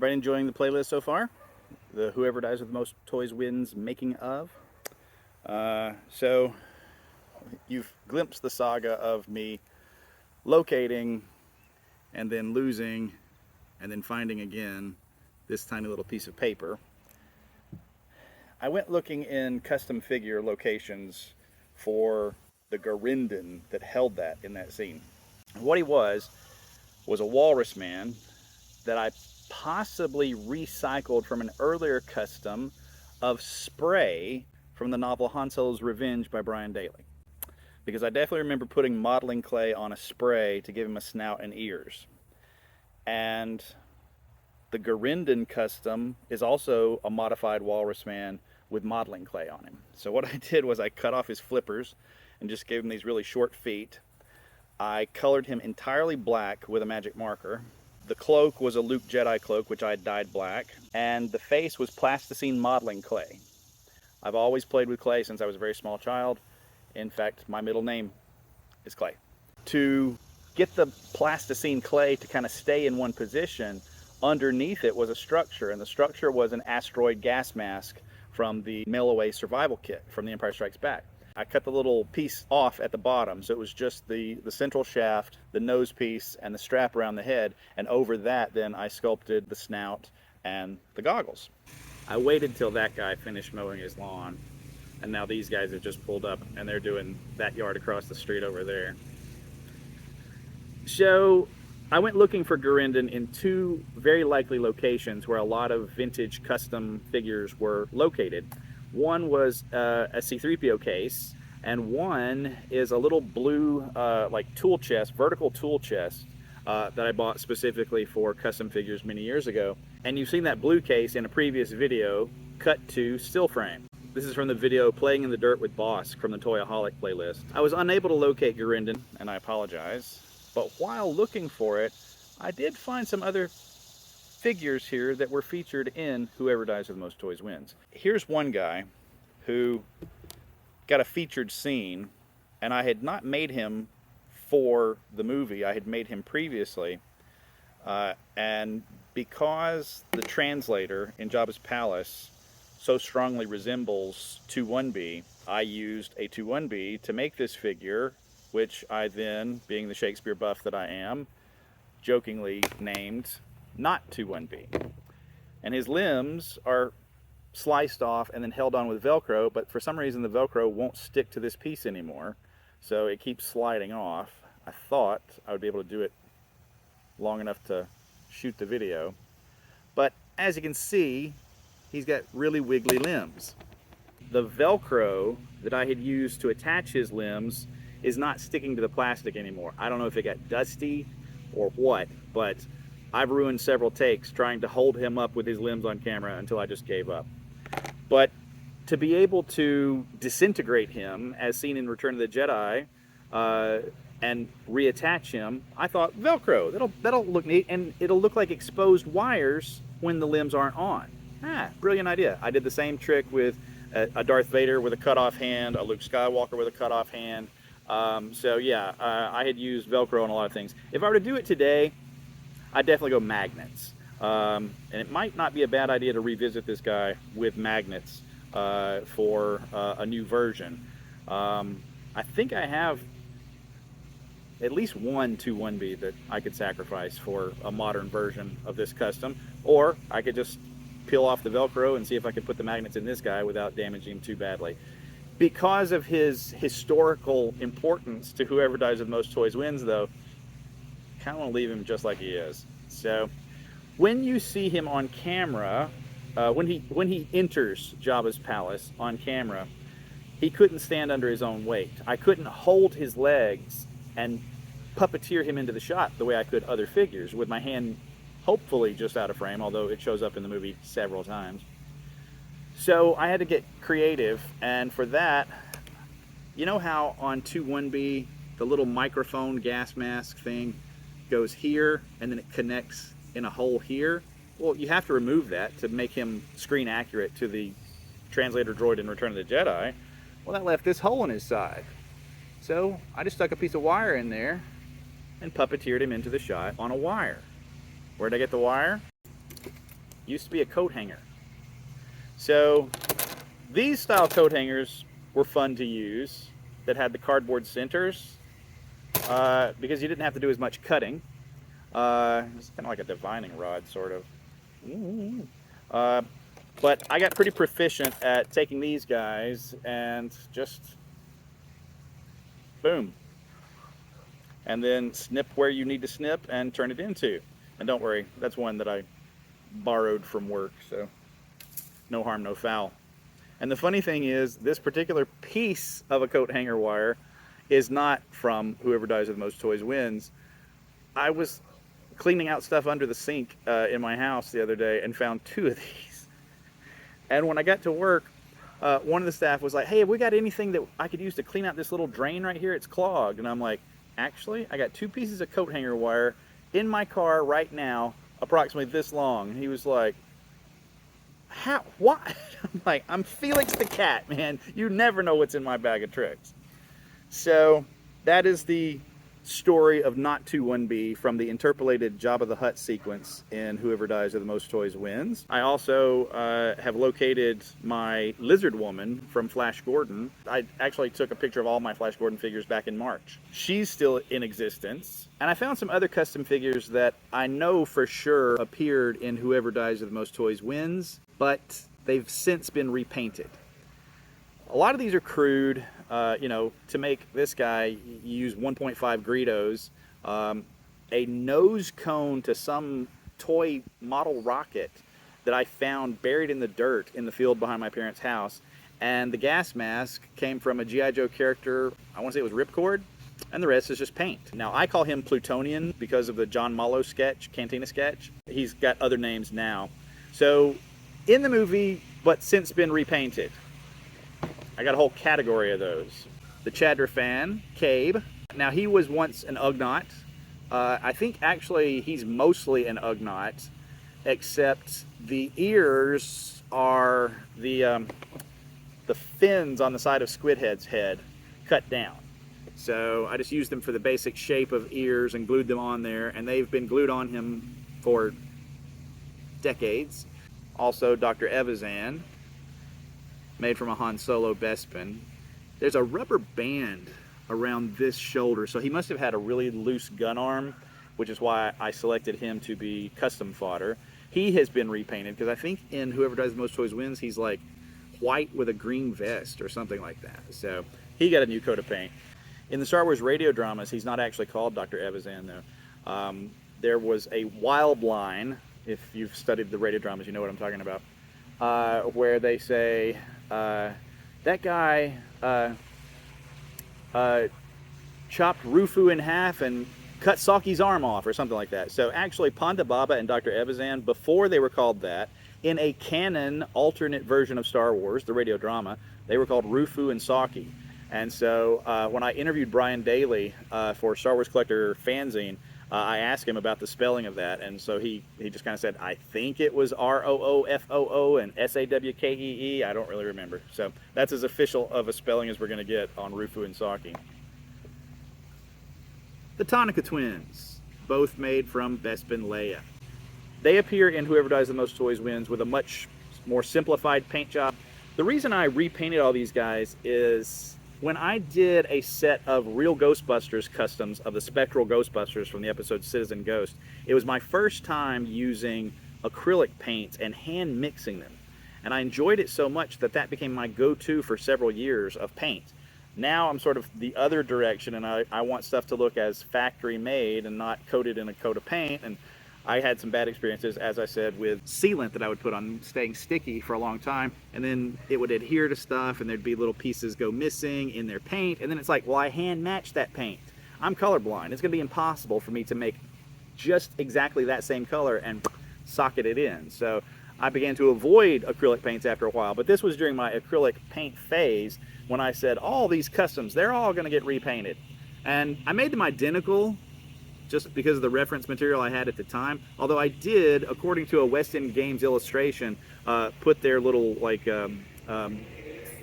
Everybody enjoying the playlist so far? The Whoever Dies with the Most Toys Wins making of. So you've glimpsed the saga of me locating and then losing and then finding again this tiny little piece of paper. I went looking in custom figure locations for the Garindon that held that in that scene. And what he was a walrus man that I possibly recycled from an earlier custom of Spray from the novel Han Solo's Revenge by Brian Daley. Because I definitely remember putting modeling clay on a Spray to give him a snout and ears. And the Garindon custom is also a modified walrus man with modeling clay on him. So what I did was I cut off his flippers and just gave him these really short feet. I colored him entirely black with a magic marker. The cloak was a Luke Jedi cloak, which I had dyed black, and the face was plasticine modeling clay. I've always played with clay since I was a very small child. In fact, my middle name is Clay. To get the plasticine clay to kind of stay in one position, underneath it was a structure, and the structure was an asteroid gas mask from the Mail Away survival kit from The Empire Strikes Back. I cut the little piece off at the bottom, so it was just the central shaft, the nose piece, and the strap around the head, and over that then I sculpted the snout and the goggles. I waited till that guy finished mowing his lawn, and now these guys have just pulled up and they're doing that yard across the street over there. So I went looking for Garindon in two very likely locations where a lot of vintage custom figures were located. One was a C-3PO case, and one is a little blue like tool chest, vertical tool chest that I bought specifically for custom figures many years ago. And you've seen that blue case in a previous video cut to still frame. This is from the video Playing in the Dirt with Boss from the Toyaholic playlist. I was unable to locate Garindon, and I apologize, but while looking for it, I did find some other figures here that were featured in Whoever Dies with the Most Toys Wins. Here's one guy who got a featured scene, and I had not made him for the movie. I had made him previously, and because the translator in Jabba's palace so strongly resembles 2-1B, I used a 2-1B to make this figure, which I then, being the Shakespeare buff that I am, jokingly named not 2-1B. And his limbs are sliced off and then held on with Velcro, but for some reason the Velcro won't stick to this piece anymore, so it keeps sliding off. I thought I would be able to do it long enough to shoot the video, but as you can see, he's got really wiggly limbs. The Velcro that I had used to attach his limbs is not sticking to the plastic anymore. I don't know if it got dusty or what, but I've ruined several takes trying to hold him up with his limbs on camera until I just gave up. But to be able to disintegrate him, as seen in Return of the Jedi, and reattach him, I thought Velcro, that'll look neat, and it'll look like exposed wires when the limbs aren't on. Brilliant idea. I did the same trick with a Darth Vader with a cut-off hand, a Luke Skywalker with a cut-off hand. So yeah, I had used Velcro on a lot of things. If I were to do it today, I'd definitely go magnets. And it might not be a bad idea to revisit this guy with magnets for a new version. I think I have at least one 2-1B that I could sacrifice for a modern version of this custom, or I could just peel off the Velcro and see if I could put the magnets in this guy without damaging him too badly. Because of his historical importance to Whoever Dies with the Most Toys Wins, though, I kind of want to leave him just like he is. So when you see him on camera, when he enters Jabba's palace on camera, he couldn't stand under his own weight. I couldn't hold his legs and puppeteer him into the shot the way I could other figures, with my hand hopefully just out of frame, although it shows up in the movie several times. So I had to get creative, and for that, you know how on 2-1B the little microphone gas mask thing goes here and then it connects in a hole here? Well, you have to remove that to make him screen accurate to the translator droid in Return of the Jedi. Well, that left this hole in his side. So I just stuck a piece of wire in there and puppeteered him into the shot on a wire. Where'd I get the wire? used to be a coat hanger. So these style coat hangers were fun to use, that had the cardboard centers, because you didn't have to do as much cutting. It's kind of like a divining rod, sort of. Uh, but I got pretty proficient at taking these guys and just boom, and then snip where you need to snip and turn it into. And don't worry, that's one that I borrowed from work, so no harm, no foul. And the funny thing is, this particular piece of a coat hanger wire is not from Whoever Dies with the Most Toys Wins. I was cleaning out stuff under the sink in my house the other day and found 2 of these. And when I got to work, one of the staff was like, "Hey, have we got anything that I could use to clean out this little drain right here? It's clogged." And I'm like, "Actually, I got 2 pieces of coat hanger wire in my car right now, approximately this long." And he was like, "How? What?" I'm like, "I'm Felix the cat, man. You never know what's in my bag of tricks." So that is the story of Not 2-1B from the interpolated Jabba the Hutt sequence in Whoever Dies with the Most Toys Wins. I also have located my Lizard Woman from Flash Gordon. I actually took a picture of all my Flash Gordon figures back in March. She's still in existence. And I found some other custom figures that I know for sure appeared in Whoever Dies with the Most Toys Wins, but they've since been repainted. A lot of these are crude. To make this guy, you use 1.5 Greedos, a nose cone to some toy model rocket that I found buried in the dirt in the field behind my parents' house, and the gas mask came from a G.I. Joe character. I want to say it was Ripcord, and the rest is just paint. Now, I call him Plutonian because of the John Mallow sketch, Cantina sketch. He's got other names now. So, in the movie, but since been repainted, I got a whole category of those. The Chadra fan, Cabe. Now, he was once an Ugnaught. I think actually he's mostly an Ugnaught, except the ears are the fins on the side of Squidhead's head cut down. So I just used them for the basic shape of ears and glued them on there, and they've been glued on him for decades. Also, Dr. Evazan, made from a Han Solo Bespin. There's a rubber band around this shoulder, so he must have had a really loose gun arm, which is why I selected him to be custom fodder. He has been repainted, because I think in Whoever Dies the Most Toys Wins, he's like white with a green vest or something like that. So he got a new coat of paint. In the Star Wars radio dramas, he's not actually called Dr. Evazan, though. There was a wild line, if you've studied the radio dramas, you know what I'm talking about, where they say, that guy chopped Rufu in half and cut Saki's arm off, or something like that. So actually, Ponda Baba and Dr. Evazan, before they were called that, in a canon alternate version of Star Wars, the radio drama, they were called Rufu and Saki. And so when I interviewed Brian Daly for Star Wars Collector Fanzine, I asked him about the spelling of that, and so he just kind of said, I think it was R-O-O-F-O-O and S-A-W-K-E-E. I don't really remember. So that's as official of a spelling as we're going to get on Rufu and Saki. The Tonica twins, both made from Bespin Leia. They appear in Whoever Dies the Most Toys Wins with a much more simplified paint job. The reason I repainted all these guys is when I did a set of real Ghostbusters customs of the Spectral Ghostbusters from the episode Citizen Ghost, it was my first time using acrylic paints and hand mixing them. And I enjoyed it so much that that became my go-to for several years of paint. Now I'm sort of the other direction, and I want stuff to look as factory made and not coated in a coat of paint. And I had some bad experiences, as I said, with sealant that I would put on staying sticky for a long time, and then it would adhere to stuff, and there'd be little pieces go missing in their paint, and then it's like, well, I hand matched that paint. I'm colorblind. It's going to be impossible for me to make just exactly that same color and socket it in. So I began to avoid acrylic paints after a while, but this was during my acrylic paint phase when I said, all these customs, they're all going to get repainted. And I made them identical just because of the reference material I had at the time. Although I did, according to a West End Games illustration, put their little like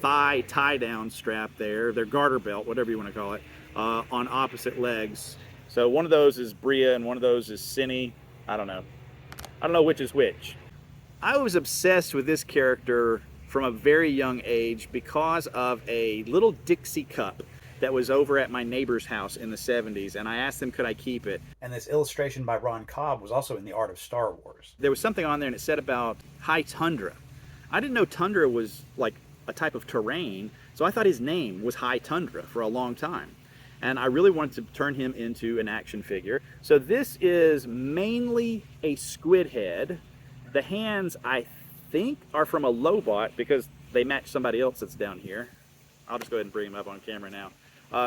thigh tie-down strap there, their garter belt, whatever you want to call it, on opposite legs. So one of those is Bria and one of those is Cinny. I don't know which is which. I was obsessed with this character from a very young age because of a little Dixie cup that was over at my neighbor's house in the 70s, and I asked them could I keep it. And this illustration by Ron Cobb was also in The Art of Star Wars. There was something on there and it said about high tundra. I didn't know tundra was like a type of terrain, so I thought his name was High Tundra for a long time. And I really wanted to turn him into an action figure. So this is mainly a squid head. The hands, I think, are from a Lobot because they match somebody else that's down here. I'll just go ahead and bring him up on camera now.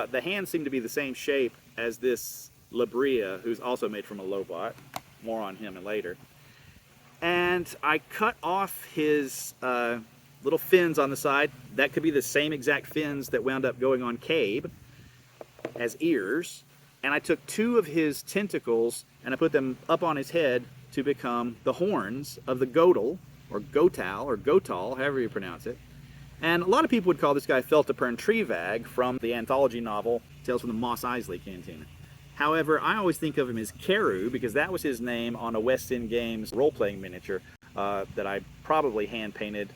The hands seem to be the same shape as this Labria, who's also made from a Lobot. More on him later. And I cut off his little fins on the side. That could be the same exact fins that wound up going on Cabe as ears. And I took two of his tentacles and I put them up on his head to become the horns of the Gotal, or Gotal, or Gotal, however you pronounce it. And a lot of people would call this guy Feltapern Trevag from the anthology novel Tales from the Mos Eisley Cantina. However, I always think of him as Keru because that was his name on a West End Games role-playing miniature that I probably hand-painted.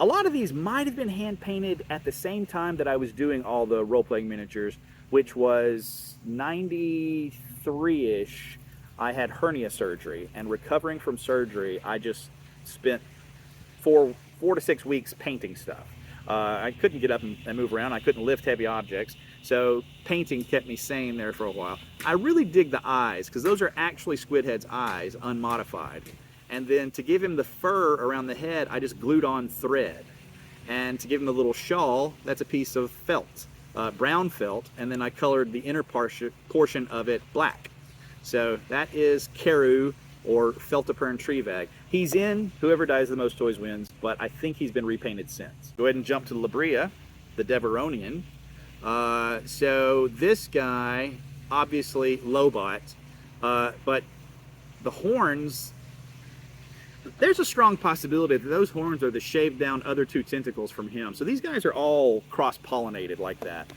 A lot of these might have been hand-painted at the same time that I was doing all the role-playing miniatures, which was 93-ish. I had hernia surgery, and recovering from surgery, I just spent 4 to 6 weeks painting stuff. I couldn't get up and move around. I couldn't lift heavy objects. So painting kept me sane there for a while. I really dig the eyes because those are actually Squidhead's eyes, unmodified. And then to give him the fur around the head, I just glued on thread. And to give him the little shawl, that's a piece of felt, brown felt, and then I colored the inner portion of it black. So that is Keru, or Feltapern Trevag. He's in Whoever Dies the Most Toys Wins, but I think he's been repainted since. Go ahead and jump to Labria, the Deveronian. So this guy, obviously Lobot, but the horns, there's a strong possibility that those horns are the shaved down other two tentacles from him. So these guys are all cross-pollinated like that.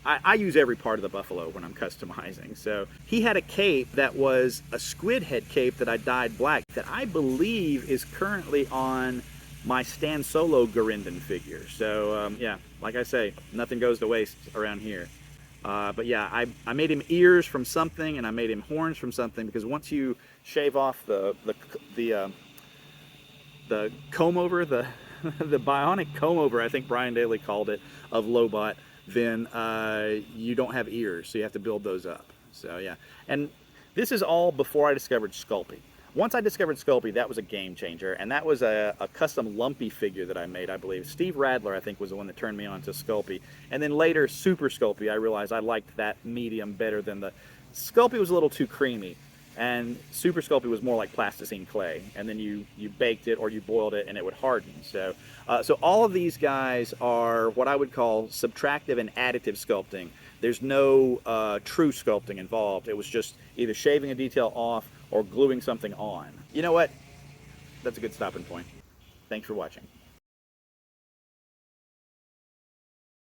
I use every part of the buffalo when I'm customizing. So he had a cape that was a squid head cape that I dyed black that I believe is currently on my Stan Solo Gurinden figure. So yeah, like I say, nothing goes to waste around here. But yeah, I made him ears from something and I made him horns from something because once you shave off the comb over, the bionic comb over, I think Brian Daly called it, of Lobot, then you don't have ears, so you have to build those up. So yeah, and this is all before I discovered Sculpey. Once I discovered Sculpey, that was a game changer, and that was a custom lumpy figure that I made, I believe. Steve Radler, I think, was the one that turned me on to Sculpey. And then later, Super Sculpey, I realized I liked that medium better than the... Sculpey was a little too creamy, and Super Sculpey was more like plasticine clay, and then you baked it or you boiled it and it would harden. So, so all of these guys are what I would call subtractive and additive sculpting. There's no true sculpting involved. It was just either shaving a detail off or gluing something on. You know what? That's a good stopping point. Thanks for watching.